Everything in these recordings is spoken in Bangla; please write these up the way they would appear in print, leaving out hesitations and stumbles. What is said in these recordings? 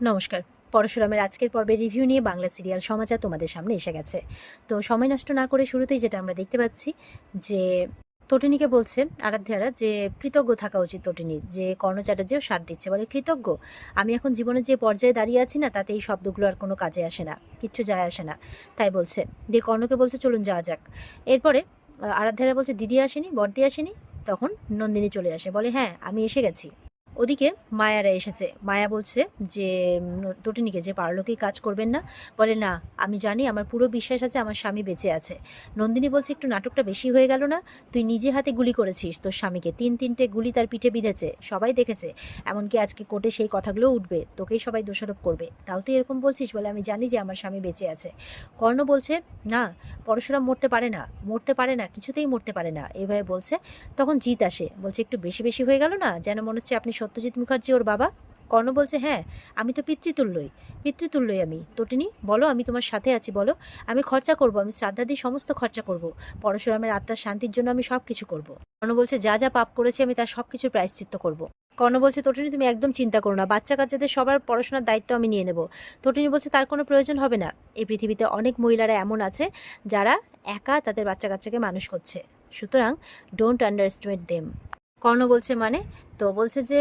নমস্কার। পরশুরামের আজকের পর্বের রিভিউ নিয়ে বাংলা সিরিয়াল সমাচার তোমাদের সামনে এসে গেছে। তো সময় নষ্ট না করে শুরুতেই যেটা আমরা দেখতে পাচ্ছি যে তটিনীকে বলছে আরাধ্যারা যে কৃতজ্ঞ থাকা উচিত তটিনীর, যে কর্ণ চ্যাটার্জিও সাথ দিচ্ছে, বলে কৃতজ্ঞ? আমি এখন জীবনের যে পর্যায়ে দাঁড়িয়ে আছি না, তাতে এই শব্দগুলো আর কোনো কাজে আসে না, কিচ্ছু যায় আসে না, তাই বলছে। দিয়ে কর্ণকে বলছে চলুন যাওয়া যাক। এরপরে আরাধ্যারা বলছে দিদি আসেনি, বর্দি আসেনি। তখন নন্দিনী চলে আসে, বলে হ্যাঁ আমি এসে গেছি। ওদিকে মায়ারা এসেছে। মায়া বলছে যে তটিনীকে যে পারলোকেই কাজ করবেন না। বলে না, আমি জানি, আমার পুরো বিশ্বাস আছে আমার স্বামী বেঁচে আছে। নন্দিনী বলছে একটু নাটকটা বেশি হয়ে গেল না? তুই নিজে হাতে গুলি করেছিস তোর স্বামীকে, তিনটে গুলি তার পিঠে বিঁধেছে, সবাই দেখেছে। এমনকি আজকে কোর্টে সেই কথাগুলো উঠবে, তোকেই সবাই দোষারোপ করবে, তাও তুই এরকম বলছিস? বলে আমি জানি যে আমার স্বামী বেঁচে আছে। কর্ণ বলছে না, পরশুরাম মরতে পারে না, মরতে পারে না, কিছুতেই মরতে পারে না, এভাবে বলছে। তখন জিৎ আসে, বলছে একটু বেশি বেশি হয়ে গেল না? যেন মনে হচ্ছে আপনি সত্যজিৎ মুখার্জি ওর বাবা। কর্ণ বলছে হ্যাঁ, আমি তো পিতৃতুল্যই আমি। তটিনী বলো, আমি তোমার সাথে আছি, বলো। আমি খরচা করব, আমি শ্রাদ্ধাদি সমস্ত খরচা করব, পরশুরামের আত্মার শান্তির জন্য আমি সব কিছু করব। কর্ণ বলছে যা যা পাপ করেছি আমি তার সব কিছুর প্রায়শ্চিত্ত করব। কর্ণ বলছে তটিনী তুমি একদম চিন্তা করো না, বাচ্চা কাচ্চাদের সবার পড়াশোনার দায়িত্ব আমি নিয়ে নেব। তটিনী বলছে তার কোনো প্রয়োজন হবে না, এই পৃথিবীতে অনেক মহিলারা এমন আছে যারা একা তাদের বাচ্চা কাচ্চাকে মানুষ করছে, সুতরাং ডোন্ট আন্ডারএস্টিমেট দেম। কর্ণ বলছে মানে? তো বলছে যে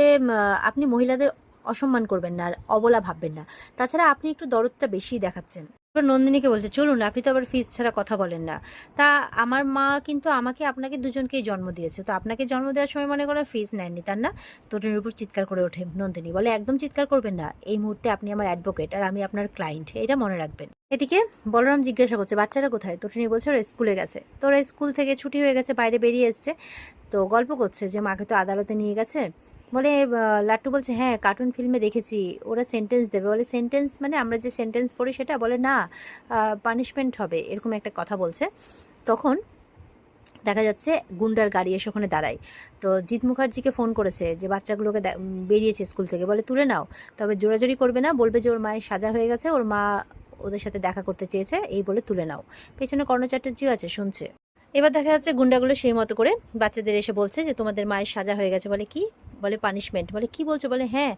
আপনি মহিলাদের অসম্মান করবেন না আর অবলা ভাববেন না, তাছাড়া আপনি একটু দরদটা বেশি দেখাচ্ছেন। এবার নন্দিনীকে বলছে চলুন, আপনি তো আবার ফিস ছাড়া কথা বলেন না। তা আমার মা কিন্তু আমাকে আপনাকে দুজনকেই জন্ম দিয়েছে, তো আপনাকে জন্ম দেওয়ার সময় মনে করেন ফিস নেননি, তার না? তোটির উপর চিৎকার করে ওঠে নন্দিনী, বলে একদম চিৎকার করবেন না, এই মুহূর্তে আপনি আমার অ্যাডভোকেট আর আমি আপনার ক্লায়েন্ট, এটা মনে রাখবেন। এদিকে বলরাম জিজ্ঞাসা করছে বাচ্চারা কোথায়? তটিনী বলছে ওরা স্কুলে গেছে, তোরা স্কুল থেকে ছুটি হয়ে গেছে, বাইরে বেরিয়ে এসছে, তো গল্প করছে যে মাকে তো আদালতে নিয়ে গেছে। বলে লাট্টু বলছে হ্যাঁ কার্টুন ফিল্মে দেখেছি, ওরা সেন্টেন্স দেবে। বলে সেন্টেন্স মানে আমরা যে সেন্টেন্স পড়ি সেটা? বলে না, পানিশমেন্ট হবে, এরকম একটা কথা বলছে। তখন দেখা যাচ্ছে গুন্ডার গাড়ি এসে ওখানে দাঁড়ায়। তো জিৎ মুখার্জিকে ফোন করেছে যে বাচ্চাগুলোকে বেরিয়েছে স্কুল থেকে, বলে তুলে নাও, তবে জোরাজোরি করবে না, বলবে যে ওর মায়ের সাজা হয়ে গেছে, ওর মা ওদের সাথে দেখা করতে চেয়েছে, এই বলে তুলে নাও। পেছনে কর্ণ চ্যাটার্জিও আছে, শুনছে। এবার দেখা যাচ্ছে গুন্ডাগুলো সেই মতো করে বাচ্চাদের এসে বলছে যে তোমাদের মায়ের সাজা হয়ে গেছে। বলে কি? বলে পানিশমেন্ট। বলে কি বলছো? বলে হ্যাঁ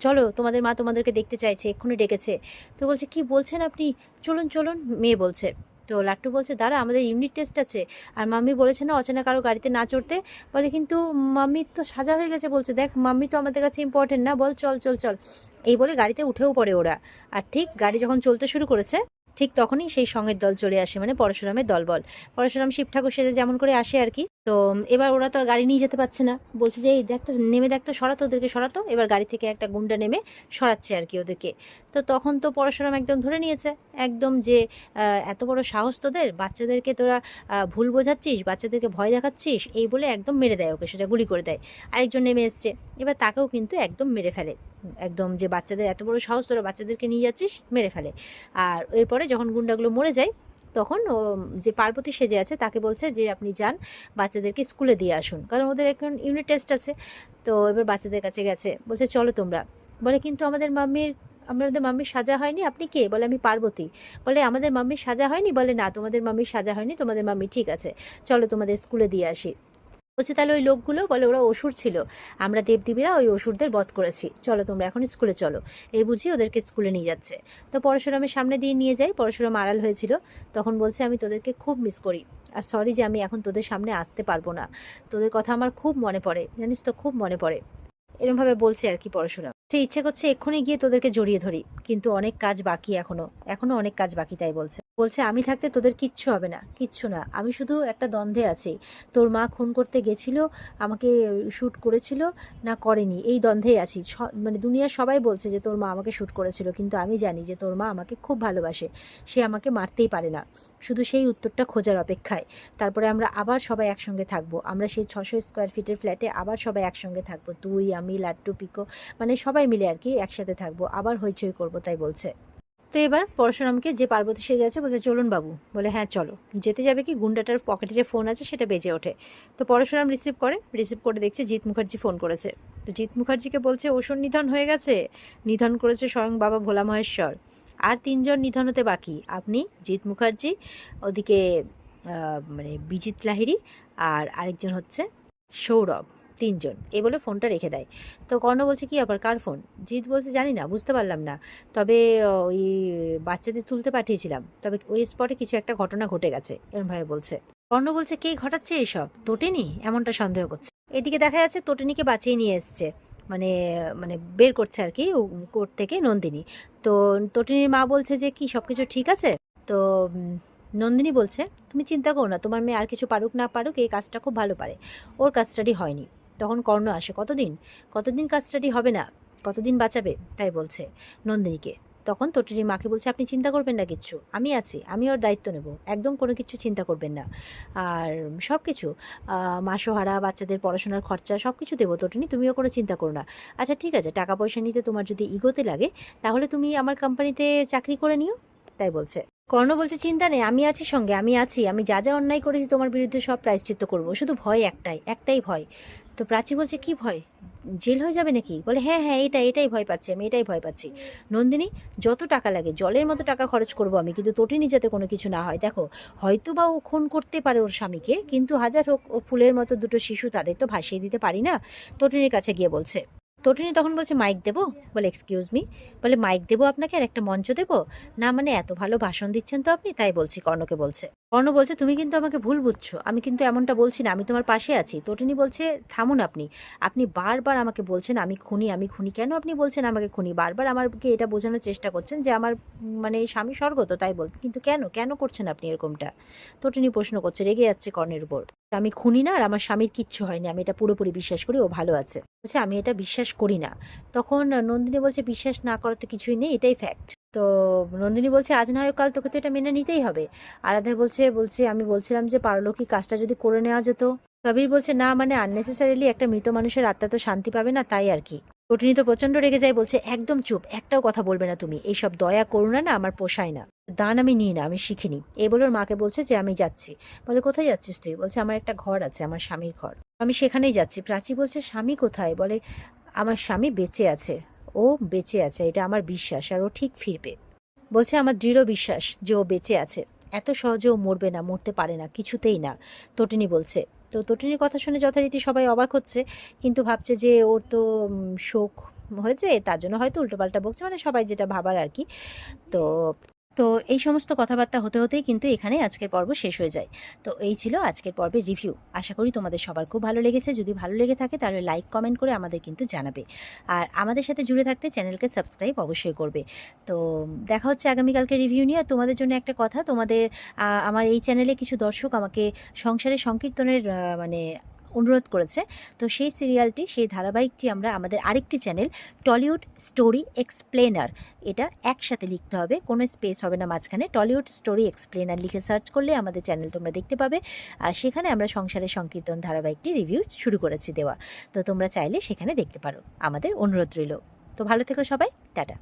চলো, তোমাদের মা তোমাদেরকে দেখতে চাইছে, এক্ষুনি ডেকেছে। তো বলছে কি বলছেন আপনি, চলুন চলুন, মেয়ে বলছে। তো লাট্টু বলছে দাঁড়া, আমাদের ইউনিট টেস্ট আছে, আর মাম্মি বলেছে না অচেনা কারো গাড়িতে না চড়তে। বলে কিন্তু মাম্মির তো সাজা হয়ে গেছে। বলছে দেখ মাম্মি তো আমাদের কাছে ইম্পর্টেন্ট না, বল চল চল চল। এই বলে গাড়িতে উঠেও পড়ে ওরা। আর ঠিক গাড়ি যখন চলতে শুরু করেছে, ঠিক তখনই সেই সঙ্গের দল চলে আসে, মানে পরশুরামের দলবল। পরশুরাম শিব ঠাকুর সেজে যেমন করে আসে আর কি। তো এবার ওরা তো আর গাড়ি নিয়ে যেতে পারছে না, বলছে যে এই দেখ তো, নেমে দেখ তো, সরাতো ওদেরকে, সরাতো। এবার গাড়ি থেকে একটা গুন্ডা নেমে সরাচ্ছে আর কি ওদেরকে। তো তখন তো পরশুরাম একদম ধরে নিয়েছে, একদম যে এত বড় সাহস তোদের, বাচ্চাদেরকে তোরা ভুল বোঝাচ্ছিস, বাচ্চাদেরকে ভয় দেখাচ্ছিস, এই বলে একদম মেরে দেয় ওকে, সেটা গুলি করে দেয়। আরেকজন নেমে এসছে, এবার তাকেও কিন্তু একদম মেরে ফেলে, একদম যে বাচ্চাদের এত বড় সাহস, তোরা বাচ্চাদেরকে নিয়ে যাচ্ছিস, মেরে ফেলে। আর এরপরে যখন গুন্ডাগুলো মরে যায়, তখন ও যে পার্বতী সেজে আছে তাকে বলছে যে আপনি যান বাচ্চাদেরকে স্কুলে দিয়ে আসুন, কারণ ওদের এখন ইউনিট টেস্ট আছে। তো এবার বাচ্চাদের কাছে গেছে, বলছে চলো তোমরা। বলে কিন্তু আমাদের মাম্মির সাজা হয়নি। আপনি কে? বলে আমি পার্বতী। বলে আমাদের মাম্মির সাজা হয়নি? বলে না, তোমাদের মাম্মির সাজা হয়নি, তোমাদের মাম্মি ঠিক আছে, চলো তোমাদের স্কুলে দিয়ে আসি। বলছে তাহলে ওই লোকগুলো? বলে ওরা অসুর ছিল, আমরা দেবদেবীরা ওই অসুরদের বধ করেছি, চলো তোমরা এখন স্কুলে চলো। এই বুঝি ওদেরকে স্কুলে নিয়ে যাচ্ছে। তো পরশুরামের সামনে দিয়ে নিয়ে যাই, পরশুরাম আড়াল হয়েছিল। তখন বলছে আমি তোদেরকে খুব মিস করি, আর সরি যে আমি এখন তোদের সামনে আসতে পারবো না, তোদের কথা আমার খুব মনে পড়ে, জানিস তো, খুব মনে পড়ে, এরমভাবে বলছে আর কি পরশুরাম। সে ইচ্ছে করছে এক্ষুনি গিয়ে তোদেরকে জড়িয়ে ধরি, কিন্তু অনেক কাজ বাকি, এখনো অনেক কাজ বাকি, তাই বলছে। বলছে আমি থাকতে তোদের কিচ্ছু হবে না, কিচ্ছু না, আমি শুধু একটা দ্বন্দ্বে আছি, তোর মা খুন করতে গেছিল, আমাকে শ্যুট করেছিল না করেনি, এই দ্বন্দ্বেই আছি। মানে দুনিয়ার সবাই বলছে যে তোর মা আমাকে শ্যুট করেছিল, কিন্তু আমি জানি যে তোর মা আমাকে খুব ভালোবাসে, সে আমাকে মারতেই পারে না, শুধু সেই উত্তরটা খোঁজার অপেক্ষায়। তারপরে আমরা আবার সবাই একসঙ্গে থাকবো, আমরা সেই 600 স্কোয়ার ফিটের ফ্ল্যাটে আবার সবাই একসঙ্গে থাকবো, তুই আমি লাট্টু পিকো, মানে সবাই মিলে আর কি একসাথে থাকবো, আবার হইচই করবো, তাই বলছে। তো এবার পরশুরামকে যে পার্বতী সেজে আছে বলছে চলুন বাবু। বলে হ্যাঁ চলো। যেতে যাবে কি, গুন্ডাটার পকেটে যে ফোন আছে সেটা বেজে ওঠে। তো পরশুরাম রিসিভ করে দেখছে জিৎ মুখার্জি ফোন করেছে। তো জিৎ মুখার্জিকে বলছে অসুর নিধন হয়ে গেছে, নিধন করেছে স্বয়ং বাবা ভোলা মহেশ্বর, আর 3জন নিধন হতে বাকি, আপনি, জিৎ মুখার্জি, ওদিকে মানে বিজিত লাহিড়ী, আর আরেকজন হচ্ছে সৌরভ। তিনজন, এই বলে ফোনটা রেখে দেয়। তো কর্ণ বলছে কি আবার কার ফোন? জিৎ বলছে জানি না, বুঝতে পারলাম না, তবে ওই বাচ্চাদের তুলতে পাঠিয়েছিলাম, তবে ওই স্পটে কিছু একটা ঘটনা ঘটে গেছে এরমভাবে বলছে। কর্ণ বলছে কে ঘটাচ্ছে এইসব? তোটেনি এমনটা সন্দেহ করছে। এদিকে দেখা যাচ্ছে তোটেনিকে বাঁচিয়ে নিয়ে এসছে, মানে মানে বের করছে আর কি কোর্ট থেকে নন্দিনী। তো তোটিনির মা বলছে যে কি সব কিছু ঠিক আছে? তো নন্দিনী বলছে তুমি চিন্তা করো না, তোমার মেয়ে আর কিছু পারুক না পারুক এই কাজটা খুব ভালো পারে, ওর কাস্টাডি হয়নি। তখন কর্ণ আসে, কতদিন কাস্টাডি হবে না, কতদিন বাঁচাবে তাই বলছে নন্দিনীকে। তখন তোটিনির মাকে বলছে আপনি চিন্তা করবেন না কিচ্ছু, আমি আছি, আমি ওর দায়িত্ব নেব, একদম কোনো কিছু চিন্তা করবেন না। আর সব কিছু মাসোহারা, বাচ্চাদের পড়াশোনার খরচা সব কিছু দেবো তোটিনি, তুমিও কোনো চিন্তা করো না। আচ্ছা ঠিক আছে, টাকা পয়সা নিতে তোমার যদি ইগোতে লাগে তাহলে তুমি আমার কোম্পানিতে চাকরি করে নিও, তাই বলছে। কর্ণ বলছে চিন্তা নেই, আমি আছি সঙ্গে, আমি আছি, আমি যা যা অন্যায় করেছি তোমার বিরুদ্ধে সব প্রায়শ্চিত্ত করবো, শুধু ভয় একটাই ভয়। তো প্রাচী বলছে কি ভয়? জেল হয়ে যাবে নাকি? বলে হ্যাঁ হ্যাঁ এটাই ভয় পাচ্ছি, আমি এটাই ভয় পাচ্ছি। নন্দিনী যত টাকা লাগে জলের মতো টাকা খরচ করবো আমি, কিন্তু তোটিনি যাতে কোনো কিছু না হয়। দেখো হয়তো বা ও খুন করতে পারে ওর স্বামীকে, কিন্তু হাজার হোক ও ফুলের মতো দুটো শিশু, তাদের তো ভাসিয়ে দিতে পারি না। তোটিনির কাছে গিয়ে বলছে। তটিনী তখন বলছে মাইক দেবো? বলে এক্সকিউজ মি? বলে মাইক দেবো আপনাকে আর একটা মঞ্চ দেবো? না মানে এত ভালো ভাষণ দিচ্ছেন তো আপনি, তাই বলছি। কর্ণকে বলছে। কর্ণ বলছে তুমি কিন্তু আমাকে ভুল বুঝছো, আমি কিন্তু এমনটা বলছি না, আমি তোমার পাশে আছি। তটিনী বলছে থামুন আপনি, আপনি বারবার আমাকে বলছেন আমি খুনি আমি খুনি, কেন আপনি বলছেন আমাকে খুনি? বারবার আমাকে এটা বোঝানোর চেষ্টা করছেন যে আমার মানে স্বামী স্বর্গত, তাই বল, কিন্তু কেন কেন করছেন আপনি এরকমটা? তটিনী প্রশ্ন করছে, রেগে যাচ্ছে কর্ণের উপর। আমি খুনি না আর আমার স্বামীর কিচ্ছু হয়নি, আমি এটা পুরোপুরি বিশ্বাস করি, ও ভালো আছে। বলছে আমি এটা বিশ্বাস করি না। তখন নন্দিনী বলছে বিশ্বাস না করার তো কিছুই নেই, এটাই ফ্যাক্ট। তো নন্দিনী বলছে আজ না হয় কাল তোকে তো এটা মেনে নিতেই হবে। আরাধ্যা বলছে আমি বলছিলাম যে পারলৌকিক কাজটা যদি করে নেওয়া যেত। কবির বলছে না মানে আননেসেসারিলি একটা মৃত মানুষের আত্মা তো শান্তি পাবে না, তাই আর কি। তটিনী তো প্রচন্ড রেগে যায়, বলছে একদম চুপ, একটাও কথা বলবে না তুমি, এইসব দয়া করুণা না আমার পোষায় না, দান আমি নিই না, আমি শিখিনি। এই বলে ওর মাকে বলছে যে আমি যাচ্ছি। বলে কোথায় যাচ্ছিস তুই? বলছে আমার একটা ঘর আছে, আমার স্বামীর ঘর, আমি সেখানেই যাচ্ছি। প্রাচী বলছে স্বামী কোথায়? বলে আমার স্বামী বেঁচে আছে, ও বেঁচে আছে, এটা আমার বিশ্বাস, আর ও ঠিক ফিরবে। বলছে আমার দৃঢ় বিশ্বাস যে ও বেঁচে আছে, এত সহজে ও মরবে না, মরতে পারে না, কিছুতেই না। তটিনী বলছে। তো তটিনীর কথা শুনে যথারীতি সবাই অবাক হচ্ছে, কিন্তু ভাবছে যে ওর তো শোক হয়েছে, তার জন্য হয়তো উল্টোপাল্টা বকছে, মানে সবাই যেটা ভাবার আর কি। তো তো এই সমস্ত কথাবার্তা হতে হতেই কিন্তু এখানে আজকের পর্ব শেষ হয়ে যায়। তো এই ছিল আজকের পর্বের রিভিউ। আশা করি তোমাদের সবার খুব ভালো লেগেছে। যদি ভালো লেগে থাকে তাহলে লাইক কমেন্ট করে আমাদের কিন্তু জানাবে, আর আমাদের সাথে জুড়ে থাকতে চ্যানেলকে সাবস্ক্রাইব অবশ্যই করবে। তো দেখা হচ্ছে আগামীকালকে রিভিউ নিয়ে। তোমাদের জন্য একটা কথা, তোমাদের আমার এই চ্যানেলে কিছু দর্শক আমাকে সংসারের সংকীর্তনের মানে অনুরোধ করেছে। তো সেই সিরিয়ালটি, সেই ধারাবাহিকটি আমরা আমাদের আরেকটি চ্যানেল টলিউড স্টোরি এক্সপ্লেনার, এটা একসাথে লিখতে হবে, কোনো স্পেস হবে না মাঝখানে, টলিউড স্টোরি এক্সপ্লেনার লিখে সার্চ করলে আমাদের চ্যানেল তোমরা দেখতে পাবে। আর সেখানে আমরা সংসারের সংকীর্তন ধারাবাহিকটি রিভিউ শুরু করেছি দেওয়া। তো তোমরা চাইলে সেখানে দেখতে পারো, আমাদের অনুরোধ রইল। তো ভালো থেকো সবাই, টাটা।